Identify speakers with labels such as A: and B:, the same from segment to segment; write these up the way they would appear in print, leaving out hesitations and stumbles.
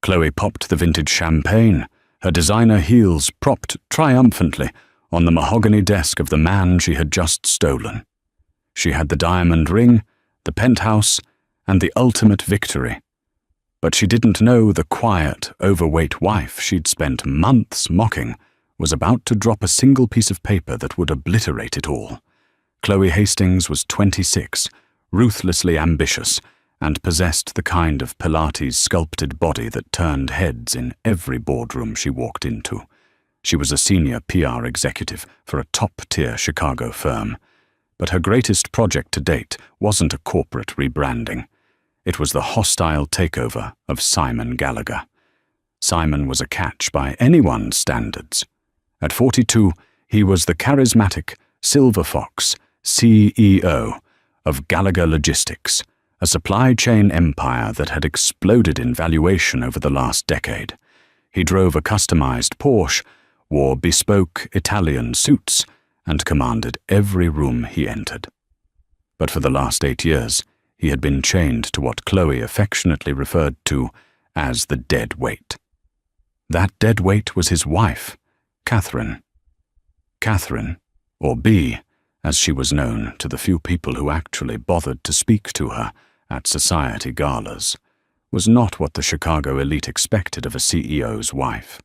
A: Chloe popped the vintage champagne, her designer heels propped triumphantly on the mahogany desk of the man she had just stolen. She had the diamond ring, the penthouse, and the ultimate victory. But she didn't know the quiet, overweight wife she'd spent months mocking was about to drop a single piece of paper that would obliterate it all. Chloe Hastings was 26, ruthlessly ambitious, and possessed the kind of Pilates sculpted body that turned heads in every boardroom she walked into. She was a senior PR executive for a top-tier Chicago firm. But her greatest project to date wasn't a corporate rebranding. It was the hostile takeover of Simon Gallagher. Simon was a catch by anyone's standards. At 42, he was the charismatic Silver Fox CEO of Gallagher Logistics, a supply chain empire that had exploded in valuation over the last decade. He drove a customized Porsche, wore bespoke Italian suits, and commanded every room he entered. But for the last 8 years, he had been chained to what Chloe affectionately referred to as the dead weight. That dead weight was his wife, Catherine. Catherine, or B, as she was known to the few people who actually bothered to speak to her at society galas, was not what the Chicago elite expected of a CEO's wife.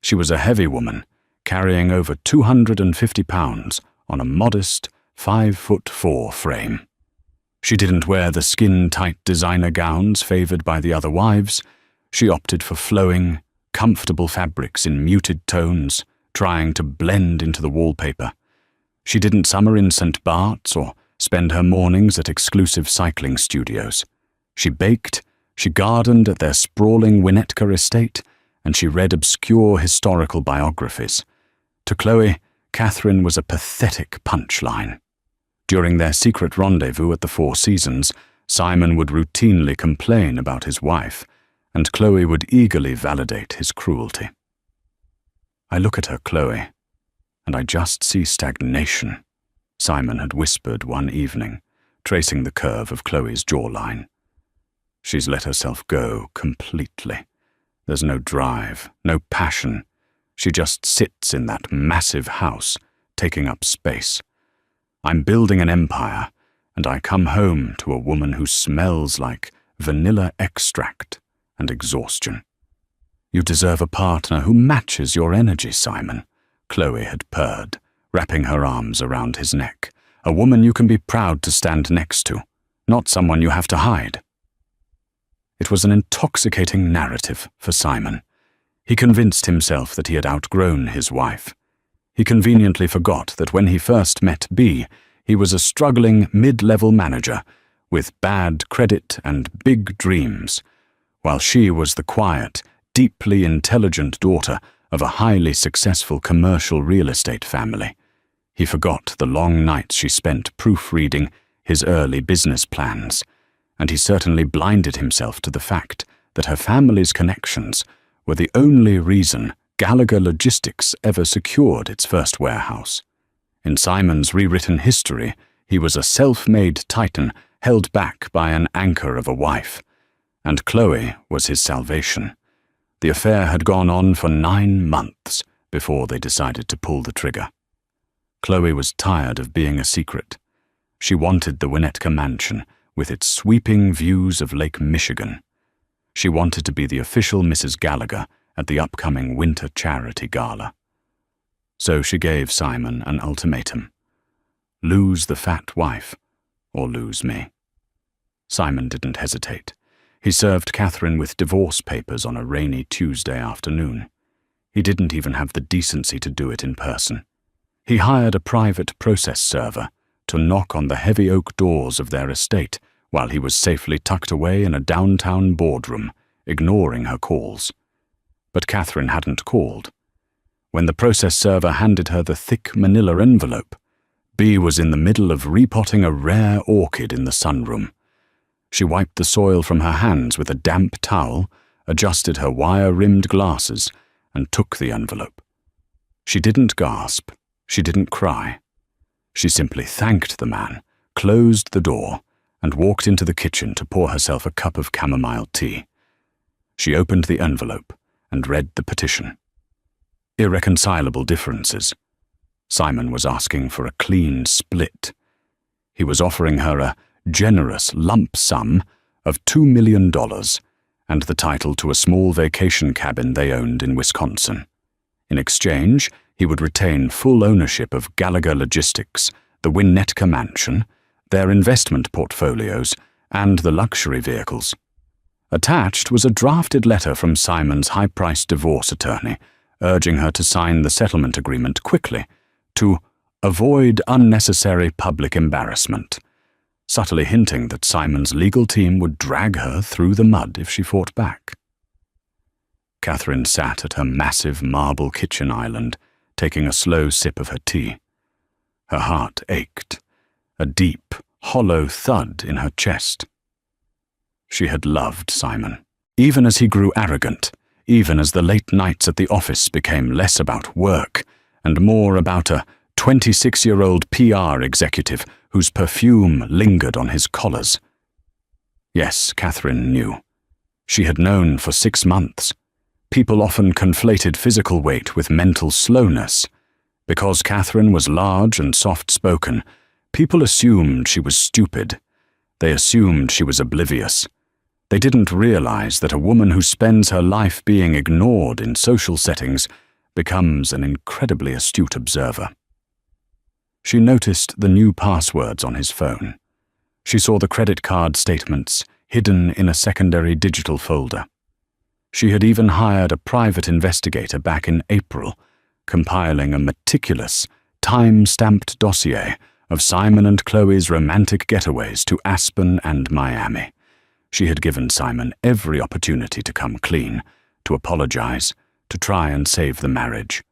A: She was a heavy woman, carrying over 250 pounds on a modest 5'4" frame. She didn't wear the skin-tight designer gowns favored by the other wives. She opted for flowing, comfortable fabrics in muted tones, trying to blend into the wallpaper. She didn't summer in St. Bart's or spend her mornings at exclusive cycling studios. She baked, she gardened at their sprawling Winnetka estate, and she read obscure historical biographies. To Chloe, Catherine was a pathetic punchline. During their secret rendezvous at the Four Seasons, Simon would routinely complain about his wife, and Chloe would eagerly validate his cruelty. "I look at her, Chloe, and I just see stagnation," Simon had whispered one evening, tracing the curve of Chloe's jawline. "She's let herself go completely. There's no drive, no passion. She just sits in that massive house, taking up space. I'm building an empire, and I come home to a woman who smells like vanilla extract and exhaustion." "You deserve a partner who matches your energy, Simon," Chloe had purred, wrapping her arms around his neck. "A woman you can be proud to stand next to, not someone you have to hide." It was an intoxicating narrative for Simon. He convinced himself that he had outgrown his wife. He conveniently forgot that when he first met B, he was a struggling mid-level manager with bad credit and big dreams, while she was the quiet, deeply intelligent daughter of a highly successful commercial real estate family. He forgot the long nights she spent proofreading his early business plans, and he certainly blinded himself to the fact that her family's connections were the only reason Gallagher Logistics ever secured its first warehouse. In Simon's rewritten history, he was a self-made titan held back by an anchor of a wife, and Chloe was his salvation. The affair had gone on for 9 months before they decided to pull the trigger. Chloe was tired of being a secret. She wanted the Winnetka mansion with its sweeping views of Lake Michigan. She wanted to be the official Mrs. Gallagher at the upcoming winter charity gala. So she gave Simon an ultimatum: lose the fat wife or lose me. Simon didn't hesitate. He served Catherine with divorce papers on a rainy Tuesday afternoon. He didn't even have the decency to do it in person. He hired a private process server to knock on the heavy oak doors of their estate while he was safely tucked away in a downtown boardroom, ignoring her calls. But Catherine hadn't called. When the process server handed her the thick manila envelope, B was in the middle of repotting a rare orchid in the sunroom. She wiped the soil from her hands with a damp towel, adjusted her wire-rimmed glasses, and took the envelope. She didn't gasp. She didn't cry. She simply thanked the man, closed the door, and walked into the kitchen to pour herself a cup of chamomile tea. She opened the envelope and read the petition. Irreconcilable differences. Simon was asking for a clean split. He was offering her a generous lump sum of $2 million and the title to a small vacation cabin they owned in Wisconsin. In exchange, he would retain full ownership of Gallagher Logistics, the Winnetka Mansion, their investment portfolios, and the luxury vehicles. Attached was a drafted letter from Simon's high-priced divorce attorney, urging her to sign the settlement agreement quickly, to avoid unnecessary public embarrassment, subtly hinting that Simon's legal team would drag her through the mud if she fought back. Catherine sat at her massive marble kitchen island, taking a slow sip of her tea. Her heart ached, a deep, hollow thud in her chest. She had loved Simon, even as he grew arrogant, even as the late nights at the office became less about work and more about a 26-year-old PR executive whose perfume lingered on his collars. Yes, Catherine knew. She had known for 6 months. People often conflated physical weight with mental slowness. Because Catherine was large and soft-spoken, people assumed she was stupid. They assumed she was oblivious. They didn't realize that a woman who spends her life being ignored in social settings becomes an incredibly astute observer. She noticed the new passwords on his phone. She saw the credit card statements hidden in a secondary digital folder. She had even hired a private investigator back in April, compiling a meticulous, time-stamped dossier of Simon and Chloe's romantic getaways to Aspen and Miami. She had given Simon every opportunity to come clean, to apologize, to try and save the marriage.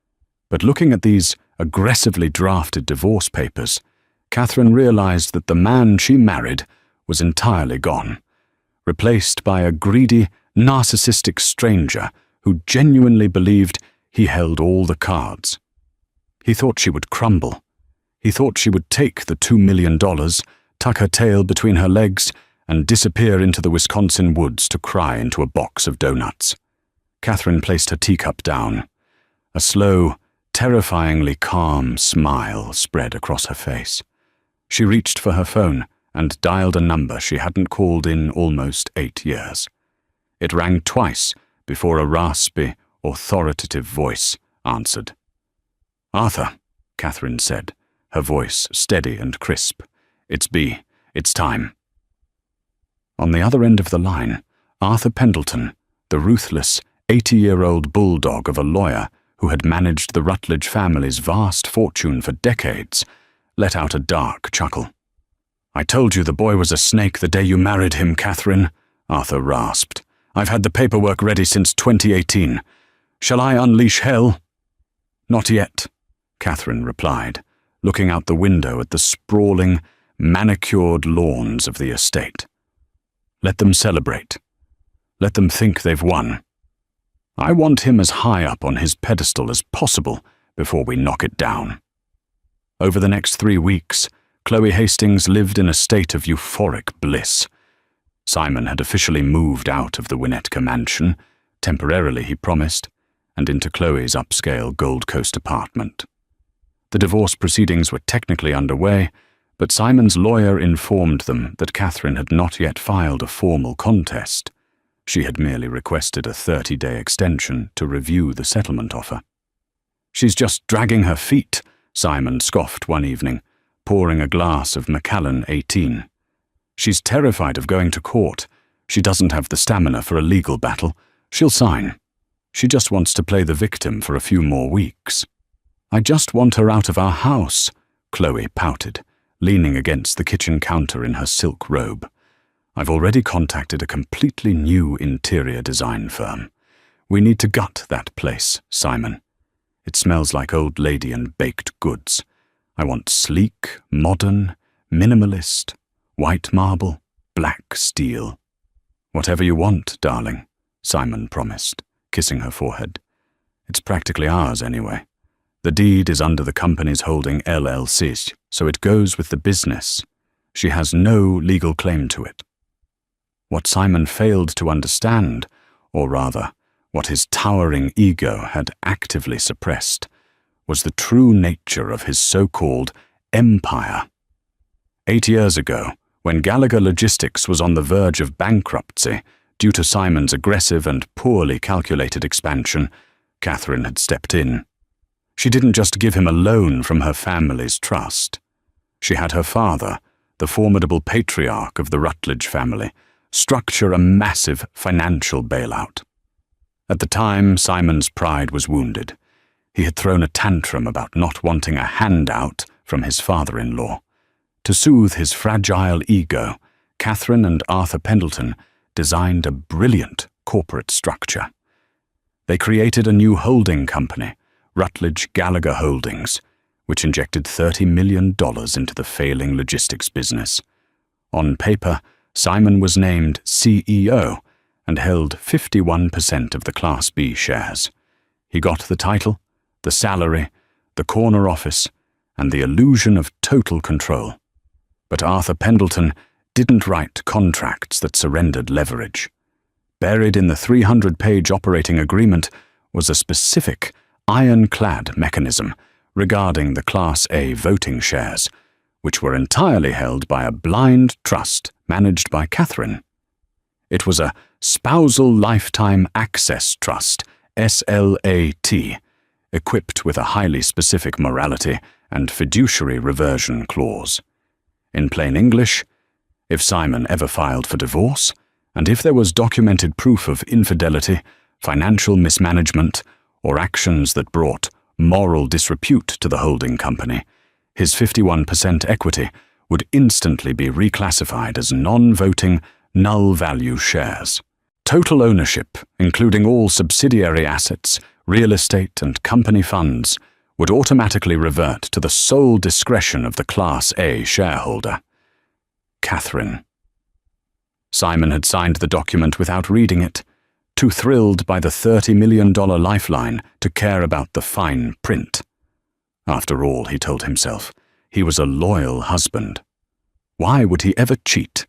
A: But looking at these aggressively drafted divorce papers, Catherine realized that the man she married was entirely gone, replaced by a greedy, narcissistic stranger who genuinely believed he held all the cards. He thought she would crumble. He thought she would take the $2 million, tuck her tail between her legs, and disappear into the Wisconsin woods to cry into a box of donuts. Catherine placed her teacup down. A slow, terrifyingly calm smile spread across her face. She reached for her phone and dialed a number she hadn't called in almost 8 years. It rang twice before a raspy, authoritative voice answered. "Arthur," Catherine said, her voice steady and crisp. "It's B. It's time." On the other end of the line, Arthur Pendleton, the ruthless 80-year-old bulldog of a lawyer who had managed the Rutledge family's vast fortune for decades, let out a dark chuckle. "I told you the boy was a snake the day you married him, Catherine," Arthur rasped. "I've had the paperwork ready since 2018. Shall I unleash hell?" "Not yet," Catherine replied, looking out the window at the sprawling, manicured lawns of the estate. "Let them celebrate. Let them think they've won. I want him as high up on his pedestal as possible before we knock it down." Over the next 3 weeks, Chloe Hastings lived in a state of euphoric bliss. Simon had officially moved out of the Winnetka Mansion, temporarily he promised, and into Chloe's upscale Gold Coast apartment. The divorce proceedings were technically underway, but Simon's lawyer informed them that Catherine had not yet filed a formal contest. She had merely requested a 30-day extension to review the settlement offer. "She's just dragging her feet," Simon scoffed one evening, pouring a glass of Macallan 18. "She's terrified of going to court. She doesn't have the stamina for a legal battle. She'll sign. She just wants to play the victim for a few more weeks." "I just want her out of our house," Chloe pouted, leaning against the kitchen counter in her silk robe. "I've already contacted a completely new interior design firm. We need to gut that place, Simon. It smells like old lady and baked goods. I want sleek, modern, minimalist, white marble, black steel." "Whatever you want, darling," Simon promised, kissing her forehead. "It's practically ours anyway. The deed is under the company's holding LLC, so it goes with the business. She has no legal claim to it." What Simon failed to understand, or rather, what his towering ego had actively suppressed, was the true nature of his so-called empire. 8 years ago, when Gallagher Logistics was on the verge of bankruptcy due to Simon's aggressive and poorly calculated expansion, Catherine had stepped in. She didn't just give him a loan from her family's trust. She had her father, the formidable patriarch of the Rutledge family, structure a massive financial bailout. At the time, Simon's pride was wounded. He had thrown a tantrum about not wanting a handout from his father-in-law. To soothe his fragile ego, Catherine and Arthur Pendleton designed a brilliant corporate structure. They created a new holding company, Rutledge Gallagher Holdings, which injected $30 million into the failing logistics business. On paper, Simon was named CEO and held 51% of the Class B shares. He got the title, the salary, the corner office, and the illusion of total control. But Arthur Pendleton didn't write contracts that surrendered leverage. Buried in the 300-page operating agreement was a specific, ironclad mechanism regarding the Class A voting shares, which were entirely held by a blind trust managed by Catherine. It was a Spousal Lifetime Access Trust, SLAT, equipped with a highly specific morality and fiduciary reversion clause. In plain English, if Simon ever filed for divorce, and if there was documented proof of infidelity, financial mismanagement, or actions that brought moral disrepute to the holding company, his 51% equity would instantly be reclassified as non-voting, null-value shares. Total ownership, including all subsidiary assets, real estate, and company funds, would automatically revert to the sole discretion of the Class A shareholder. Catherine. Simon had signed the document without reading it, too thrilled by the $30 million lifeline to care about the fine print. After all, he told himself, he was a loyal husband. Why would he ever cheat?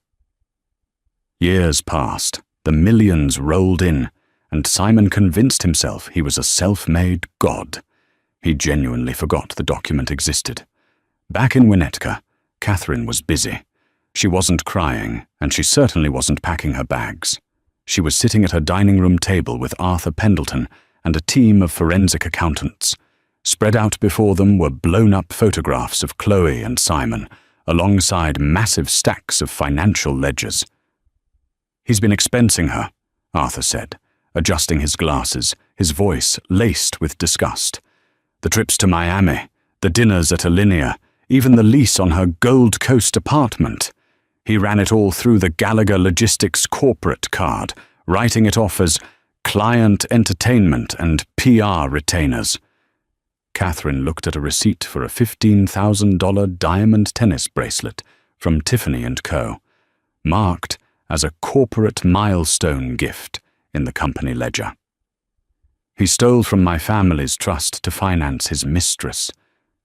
A: Years passed, the millions rolled in, and Simon convinced himself he was a self-made god. He genuinely forgot the document existed. Back in Winnetka, Catherine was busy. She wasn't crying, and she certainly wasn't packing her bags. She was sitting at her dining room table with Arthur Pendleton and a team of forensic accountants. Spread out before them were blown-up photographs of Chloe and Simon, alongside massive stacks of financial ledgers. "He's been expensing her," Arthur said, adjusting his glasses, his voice laced with disgust. "The trips to Miami, the dinners at Alinea, even the lease on her Gold Coast apartment. He ran it all through the Gallagher Logistics corporate card, writing it off as client entertainment and PR retainers." Catherine looked at a receipt for a $15,000 diamond tennis bracelet from Tiffany & Co., marked as a corporate milestone gift in the company ledger. "He stole from my family's trust to finance his mistress,"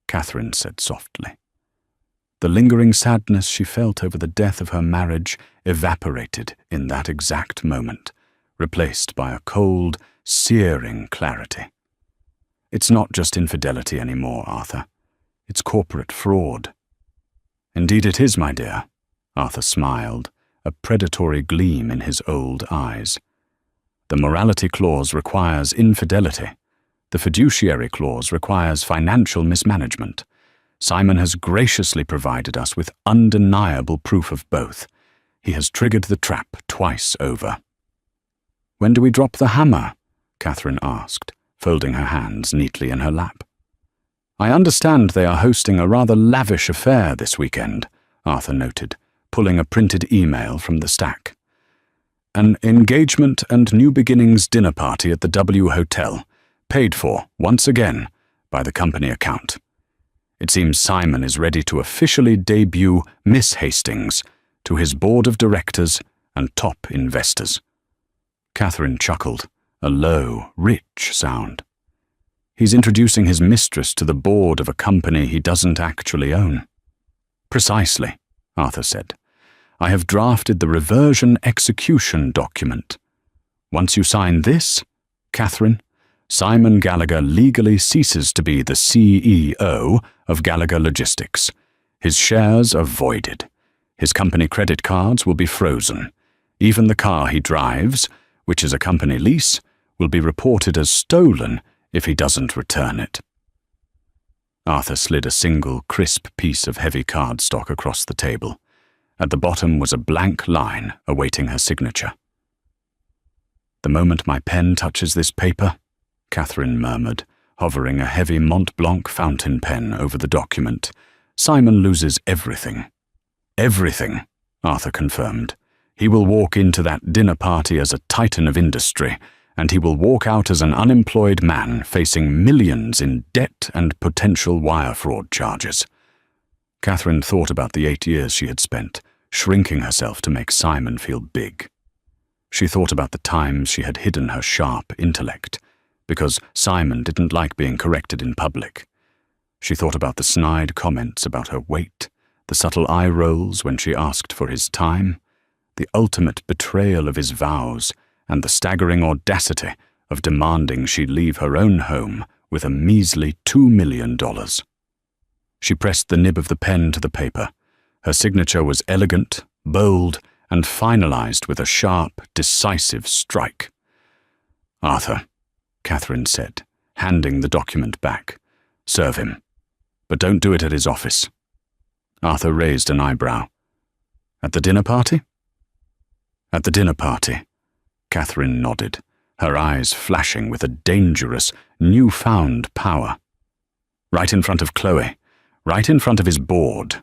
A: Catherine said softly. The lingering sadness she felt over the death of her marriage evaporated in that exact moment, replaced by a cold, searing clarity. "It's not just infidelity anymore, Arthur. It's corporate fraud." "Indeed it is, my dear," Arthur smiled, a predatory gleam in his old eyes. "The morality clause requires infidelity. The fiduciary clause requires financial mismanagement. Simon has graciously provided us with undeniable proof of both. He has triggered the trap twice over." "When do we drop the hammer?" Catherine asked, folding her hands neatly in her lap. "I understand they are hosting a rather lavish affair this weekend," Arthur noted, pulling a printed email from the stack. "An engagement and new beginnings dinner party at the W Hotel, paid for, once again, by the company account. It seems Simon is ready to officially debut Miss Hastings to his board of directors and top investors." Catherine chuckled, a low, rich sound. "He's introducing his mistress to the board of a company he doesn't actually own." "Precisely," Arthur said. "I have drafted the reversion execution document." Once you sign this, Catherine, Simon Gallagher legally ceases to be the CEO of Gallagher Logistics. His shares are voided. His company credit cards will be frozen. Even the car he drives, which is a company lease, will be reported as stolen if he doesn't return it. Arthur slid a single, crisp piece of heavy cardstock across the table. At the bottom was a blank line awaiting her signature. "The moment my pen touches this paper," Catherine murmured, hovering a heavy Mont Blanc fountain pen over the document, "Simon loses everything." "Everything," Arthur confirmed. "He will walk into that dinner party as a titan of industry, and he will walk out as an unemployed man facing millions in debt and potential wire fraud charges." Catherine thought about the 8 years she had spent, shrinking herself to make Simon feel big. She thought about the times she had hidden her sharp intellect, because Simon didn't like being corrected in public. She thought about the snide comments about her weight, the subtle eye rolls when she asked for his time, the ultimate betrayal of his vows, and the staggering audacity of demanding she leave her own home with a measly $2 million. She pressed the nib of the pen to the paper. Her signature was elegant, bold, and finalized with a sharp, decisive strike. "Arthur," Catherine said, handing the document back. "Serve him. But don't do it at his office." Arthur raised an eyebrow. "At the dinner party?" "At the dinner party." Catherine nodded, her eyes flashing with a dangerous, newfound power. "Right in front of Chloe, right in front of his board.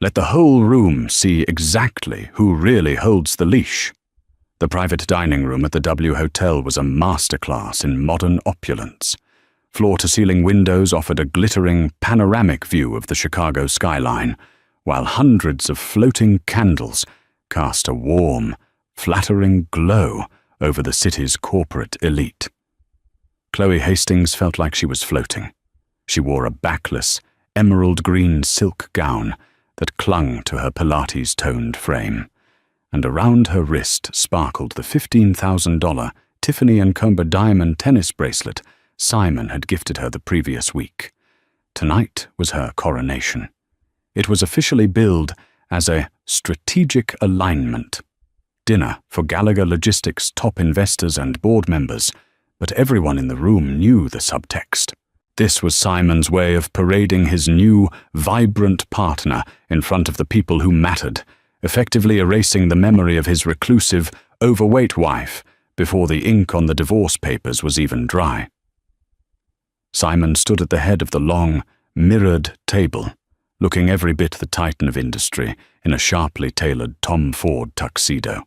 A: Let the whole room see exactly who really holds the leash." The private dining room at the W Hotel was a masterclass in modern opulence. Floor-to-ceiling windows offered a glittering, panoramic view of the Chicago skyline, while hundreds of floating candles cast a warm, flattering glow over the city's corporate elite. Chloe Hastings felt like she was floating. She wore a backless, emerald-green silk gown that clung to her Pilates-toned frame, and around her wrist sparkled the $15,000 Tiffany & Co. diamond tennis bracelet Simon had gifted her the previous week. Tonight was her coronation. It was officially billed as a strategic alignment. Dinner for Gallagher Logistics' top investors and board members, but everyone in the room knew the subtext. This was Simon's way of parading his new, vibrant partner in front of the people who mattered, effectively erasing the memory of his reclusive, overweight wife before the ink on the divorce papers was even dry. Simon stood at the head of the long, mirrored table, looking every bit the titan of industry in a sharply tailored Tom Ford tuxedo.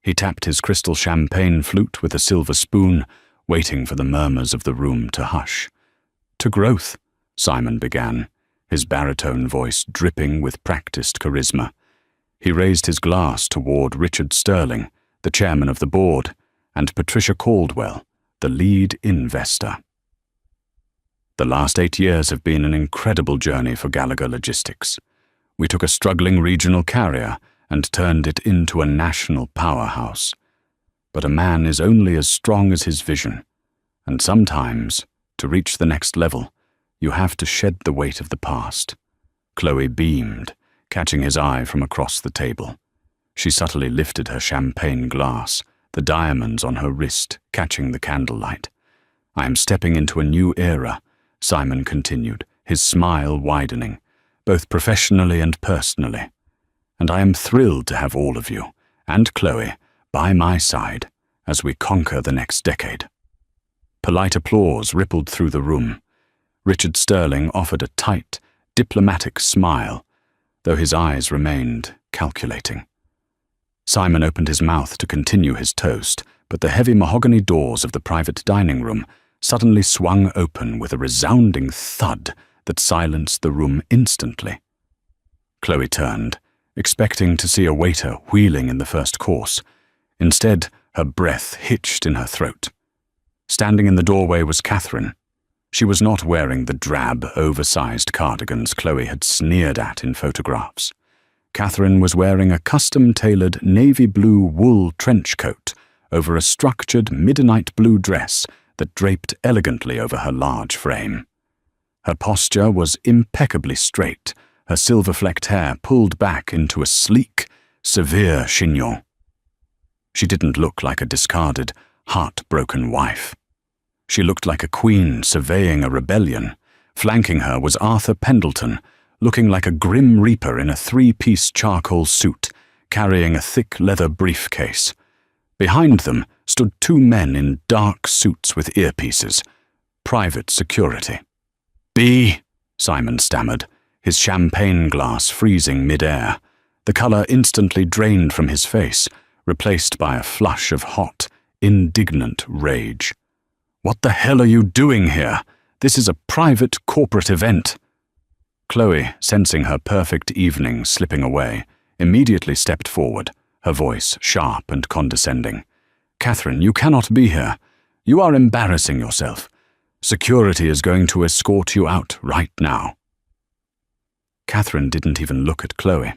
A: He tapped his crystal champagne flute with a silver spoon, waiting for the murmurs of the room to hush. "To growth," Simon began, his baritone voice dripping with practiced charisma. He raised his glass toward Richard Sterling, the chairman of the board, and Patricia Caldwell, the lead investor. "The last 8 years have been an incredible journey for Gallagher Logistics. We took a struggling regional carrier and turned it into a national powerhouse. But a man is only as strong as his vision, and sometimes, to reach the next level, you have to shed the weight of the past." Chloe beamed, catching his eye from across the table. She subtly lifted her champagne glass, the diamonds on her wrist catching the candlelight. "I am stepping into a new era," Simon continued, his smile widening, "both professionally and personally. And I am thrilled to have all of you, and Chloe, by my side as we conquer the next decade." Polite applause rippled through the room. Richard Sterling offered a tight, diplomatic smile, though his eyes remained calculating. Simon opened his mouth to continue his toast, but the heavy mahogany doors of the private dining room suddenly swung open with a resounding thud that silenced the room instantly. Chloe turned, expecting to see a waiter wheeling in the first course. Instead, her breath hitched in her throat. Standing in the doorway was Catherine. She was not wearing the drab, oversized cardigans Chloe had sneered at in photographs. Catherine was wearing a custom-tailored navy blue wool trench coat, over a structured midnight blue dress that draped elegantly over her large frame. Her posture was impeccably straight, her silver-flecked hair pulled back into a sleek, severe chignon. She didn't look like a discarded, heartbroken wife. She looked like a queen surveying a rebellion. Flanking her was Arthur Pendleton, looking like a grim reaper in a three-piece charcoal suit, carrying a thick leather briefcase. Behind them stood two men in dark suits with earpieces, private security. "B," Simon stammered, his champagne glass freezing mid-air. The colour instantly drained from his face, replaced by a flush of hot, indignant rage. "What the hell are you doing here? This is a private corporate event." Chloe, sensing her perfect evening slipping away, immediately stepped forward, her voice sharp and condescending. "Catherine, you cannot be here. You are embarrassing yourself. Security is going to escort you out right now." Catherine didn't even look at Chloe.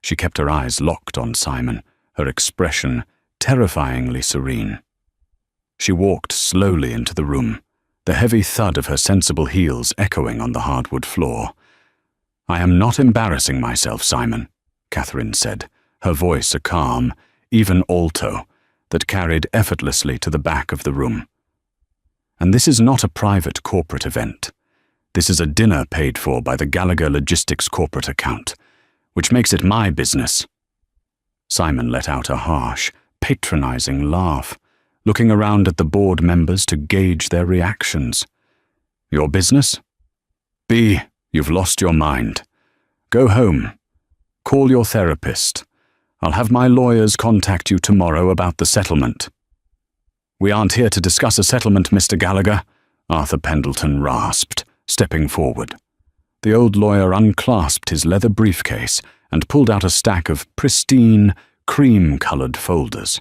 A: She kept her eyes locked on Simon, her expression terrifyingly serene. She walked slowly into the room, the heavy thud of her sensible heels echoing on the hardwood floor. "I am not embarrassing myself, Simon," Catherine said, her voice a calm, even alto, that carried effortlessly to the back of the room. "And this is not a private corporate event. This is a dinner paid for by the Gallagher Logistics corporate account, which makes it my business." Simon let out a harsh, patronizing laugh, looking around at the board members to gauge their reactions. "Your business? B, you've lost your mind. Go home. Call your therapist. I'll have my lawyers contact you tomorrow about the settlement." "We aren't here to discuss a settlement, Mr. Gallagher," Arthur Pendleton rasped, stepping forward. The old lawyer unclasped his leather briefcase and pulled out a stack of pristine, cream-colored folders.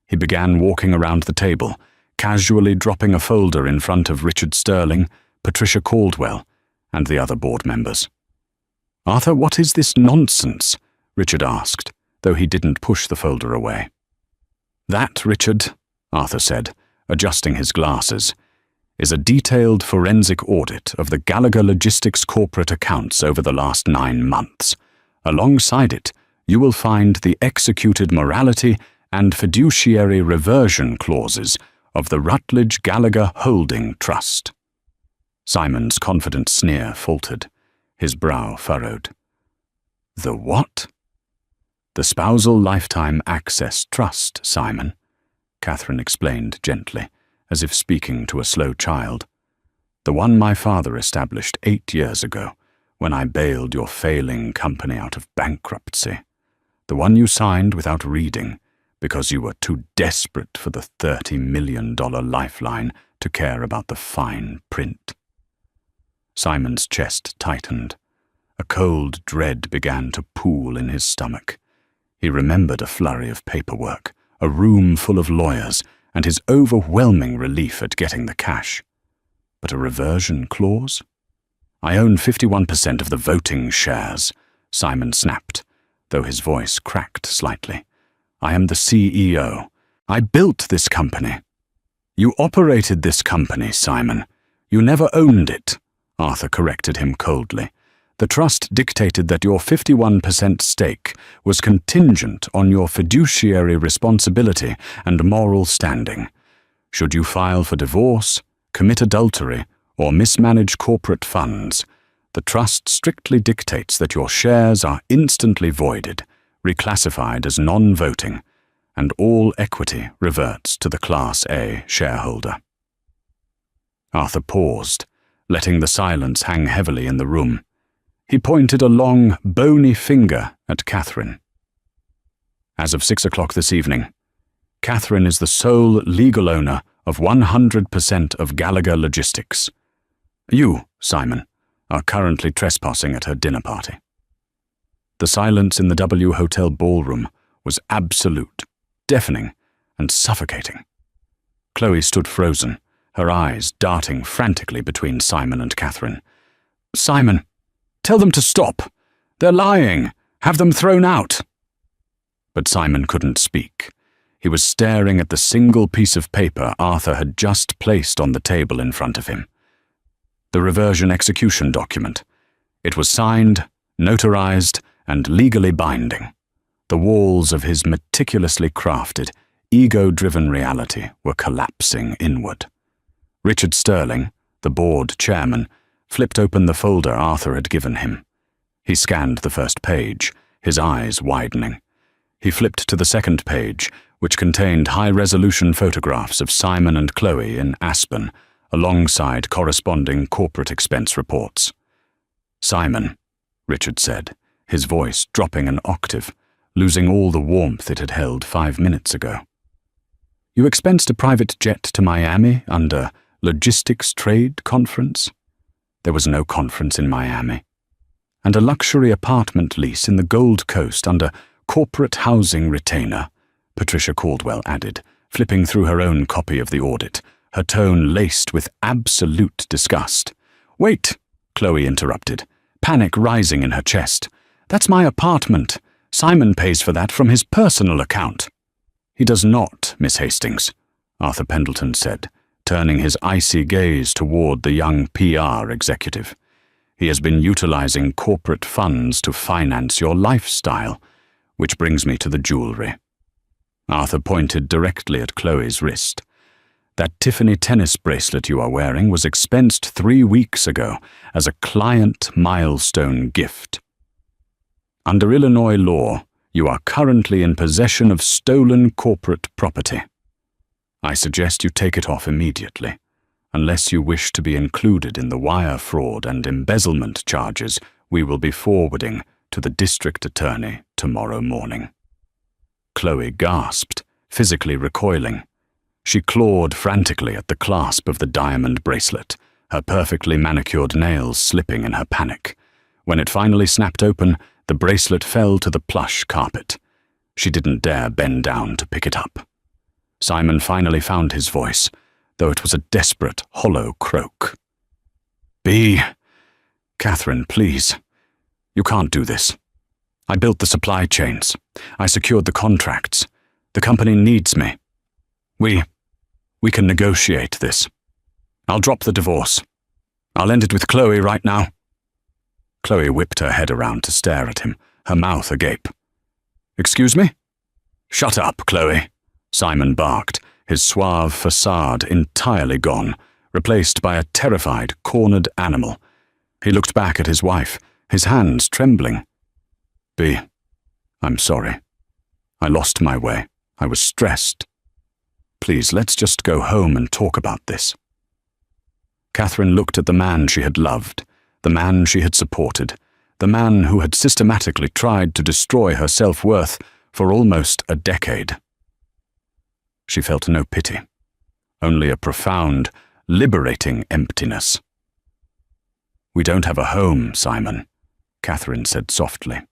A: He began walking around the table, casually dropping a folder in front of Richard Sterling, Patricia Caldwell, and the other board members. "Arthur, what is this nonsense?" Richard asked, though he didn't push the folder away. "That, Richard," Arthur said, adjusting his glasses, "is a detailed forensic audit of the Gallagher Logistics corporate accounts over the last 9 months. Alongside it, you will find the executed morality and fiduciary reversion clauses of the Rutledge Gallagher Holding Trust." Simon's confident sneer faltered, his brow furrowed. "The what?" "The Spousal Lifetime Access Trust, Simon," Catherine explained gently, as if speaking to a slow child. "The one my father established 8 years ago, when I bailed your failing company out of bankruptcy. The one you signed without reading, because you were too desperate for the $30 million lifeline to care about the fine print." Simon's chest tightened. A cold dread began to pool in his stomach. He remembered a flurry of paperwork, a room full of lawyers, and his overwhelming relief at getting the cash. But a reversion clause? "I own 51% of the voting shares," Simon snapped, though his voice cracked slightly. "I am the CEO. I built this company." "You operated this company, Simon. You never owned it," Arthur corrected him coldly. "The trust dictated that your 51% stake was contingent on your fiduciary responsibility and moral standing. Should you file for divorce, commit adultery, or mismanage corporate funds, the trust strictly dictates that your shares are instantly voided, reclassified as non-voting, and all equity reverts to the Class A shareholder." Arthur paused, letting the silence hang heavily in the room. He pointed a long, bony finger at Catherine. "As of 6 o'clock this evening, Catherine is the sole legal owner of 100% of Gallagher Logistics. You, Simon, are currently trespassing at her dinner party." The silence in the W Hotel ballroom was absolute, deafening, and suffocating. Chloe stood frozen, her eyes darting frantically between Simon and Catherine. "Simon, tell them to stop. They're lying. Have them thrown out." But Simon couldn't speak. He was staring at the single piece of paper Arthur had just placed on the table in front of him. The reversion execution document. It was signed, notarized, and legally binding. The walls of his meticulously crafted, ego-driven reality were collapsing inward. Richard Sterling, the board chairman, flipped open the folder Arthur had given him. He scanned the first page, his eyes widening. He flipped to the second page, which contained high-resolution photographs of Simon and Chloe in Aspen, alongside corresponding corporate expense reports. "Simon," Richard said, his voice dropping an octave, losing all the warmth it had held 5 minutes ago. "You expensed a private jet to Miami under Logistics Trade Conference?" There was no conference in Miami. "And a luxury apartment lease in the Gold Coast under Corporate Housing Retainer," Patricia Caldwell added, flipping through her own copy of the audit, her tone laced with absolute disgust. "Wait," Chloe interrupted, panic rising in her chest. "That's my apartment. Simon pays for that from his personal account." "He does not, Miss Hastings," Arthur Pendleton said, turning his icy gaze toward the young PR executive. "He has been utilizing corporate funds to finance your lifestyle, which brings me to the jewelry." Arthur pointed directly at Chloe's wrist. "That Tiffany tennis bracelet you are wearing was expensed 3 weeks ago as a client milestone gift. Under Illinois law, you are currently in possession of stolen corporate property. I suggest you take it off immediately, unless you wish to be included in the wire fraud and embezzlement charges we will be forwarding to the district attorney tomorrow morning." Chloe gasped, physically recoiling. She clawed frantically at the clasp of the diamond bracelet, her perfectly manicured nails slipping in her panic. When it finally snapped open, the bracelet fell to the plush carpet. She didn't dare bend down to pick it up. Simon finally found his voice, though it was a desperate, hollow croak. Catherine, please. You can't do this. I built the supply chains. I secured the contracts. The company needs me. We can negotiate this. I'll drop the divorce. I'll end it with Chloe right now." Chloe whipped her head around to stare at him, her mouth agape. "Excuse me?" "Shut up, Chloe," Simon barked, his suave facade entirely gone, replaced by a terrified, cornered animal. He looked back at his wife, his hands trembling. I'm sorry. I lost my way. I was stressed. Please, let's just go home and talk about this." Catherine looked at the man she had loved, the man she had supported, the man who had systematically tried to destroy her self-worth for almost a decade. She felt no pity, only a profound, liberating emptiness. "We don't have a home, Simon," Catherine said softly.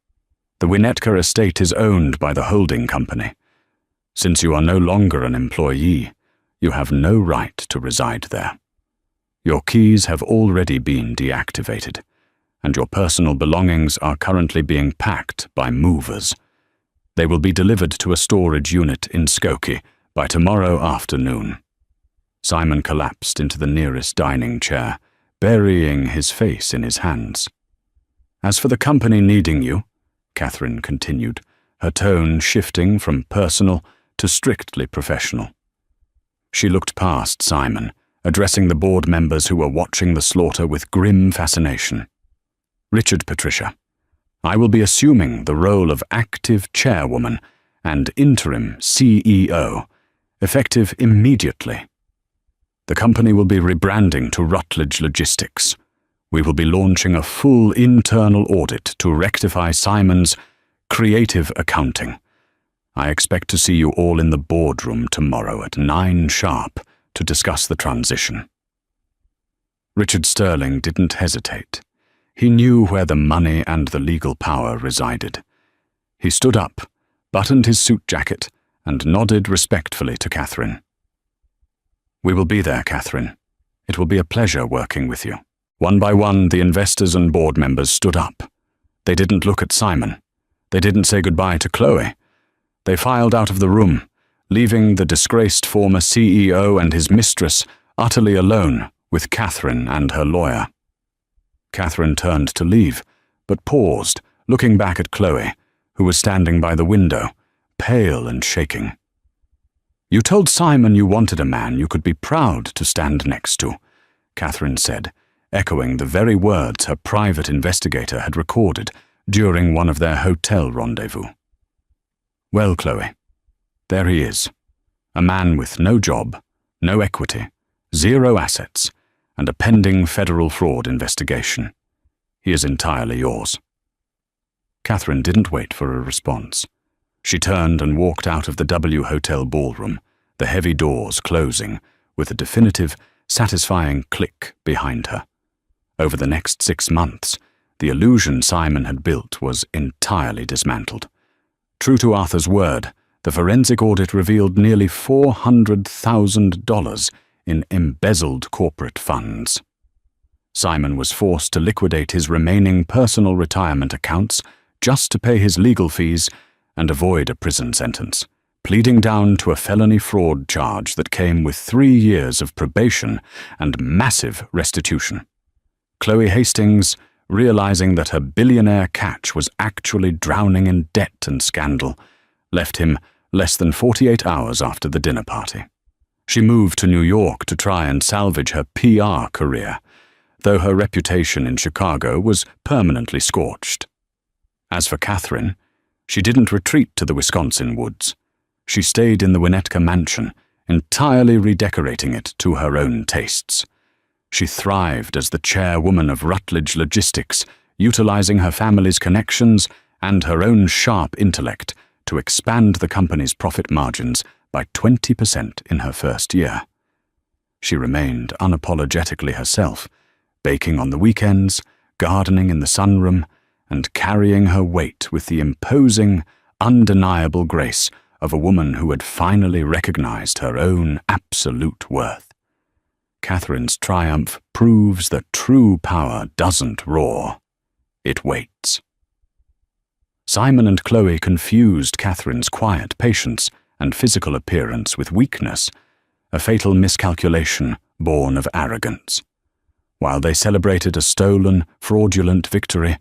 A: "The Winnetka estate is owned by the holding company. Since you are no longer an employee, you have no right to reside there. Your keys have already been deactivated, and your personal belongings are currently being packed by movers. They will be delivered to a storage unit in Skokie by tomorrow afternoon." Simon collapsed into the nearest dining chair, burying his face in his hands. "As for the company needing you," Catherine continued, her tone shifting from personal to strictly professional. She looked past Simon, addressing the board members who were watching the slaughter with grim fascination. "Richard, Patricia, I will be assuming the role of active chairwoman and interim CEO, effective immediately. The company will be rebranding to Rutledge Logistics. We will be launching a full internal audit to rectify Simon's creative accounting. I expect to see you all in the boardroom tomorrow at 9 sharp to discuss the transition." Richard Sterling didn't hesitate. He knew where the money and the legal power resided. He stood up, buttoned his suit jacket, and nodded respectfully to Catherine. "We will be there, Catherine. It will be a pleasure working with you." One by one, the investors and board members stood up. They didn't look at Simon. They didn't say goodbye to Chloe. They filed out of the room, leaving the disgraced former CEO and his mistress utterly alone with Catherine and her lawyer. Catherine turned to leave, but paused, looking back at Chloe, who was standing by the window, pale and shaking. "You told Simon you wanted a man you could be proud to stand next to," Catherine said, echoing the very words her private investigator had recorded during one of their hotel rendezvous. "Well, Chloe, there he is, a man with no job, no equity, 0 assets, and a pending federal fraud investigation. He is entirely yours." Catherine didn't wait for a response. She turned and walked out of the W Hotel ballroom, the heavy doors closing with a definitive, satisfying click behind her. Over the next 6 months, the illusion Simon had built was entirely dismantled. True to Arthur's word, the forensic audit revealed nearly $400,000 in embezzled corporate funds. Simon was forced to liquidate his remaining personal retirement accounts just to pay his legal fees and avoid a prison sentence, pleading down to a felony fraud charge that came with 3 years of probation and massive restitution. Chloe Hastings, realizing that her billionaire catch was actually drowning in debt and scandal, left him less than 48 hours after the dinner party. She moved to New York to try and salvage her PR career, though her reputation in Chicago was permanently scorched. As for Catherine, she didn't retreat to the Wisconsin woods. She stayed in the Winnetka mansion, entirely redecorating it to her own tastes. She thrived as the chairwoman of Rutledge Logistics, utilizing her family's connections and her own sharp intellect to expand the company's profit margins by 20% in her first year. She remained unapologetically herself, baking on the weekends, gardening in the sunroom, and carrying her weight with the imposing, undeniable grace of a woman who had finally recognized her own absolute worth. Catherine's triumph proves that true power doesn't roar. It waits. Simon and Chloe confused Catherine's quiet patience and physical appearance with weakness, a fatal miscalculation born of arrogance. While they celebrated a stolen, fraudulent victory,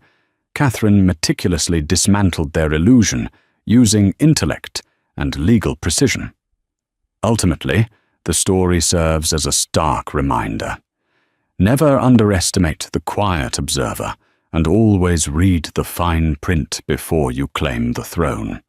A: Catherine meticulously dismantled their illusion using intellect and legal precision. Ultimately, the story serves as a stark reminder. Never underestimate the quiet observer, and always read the fine print before you claim the throne.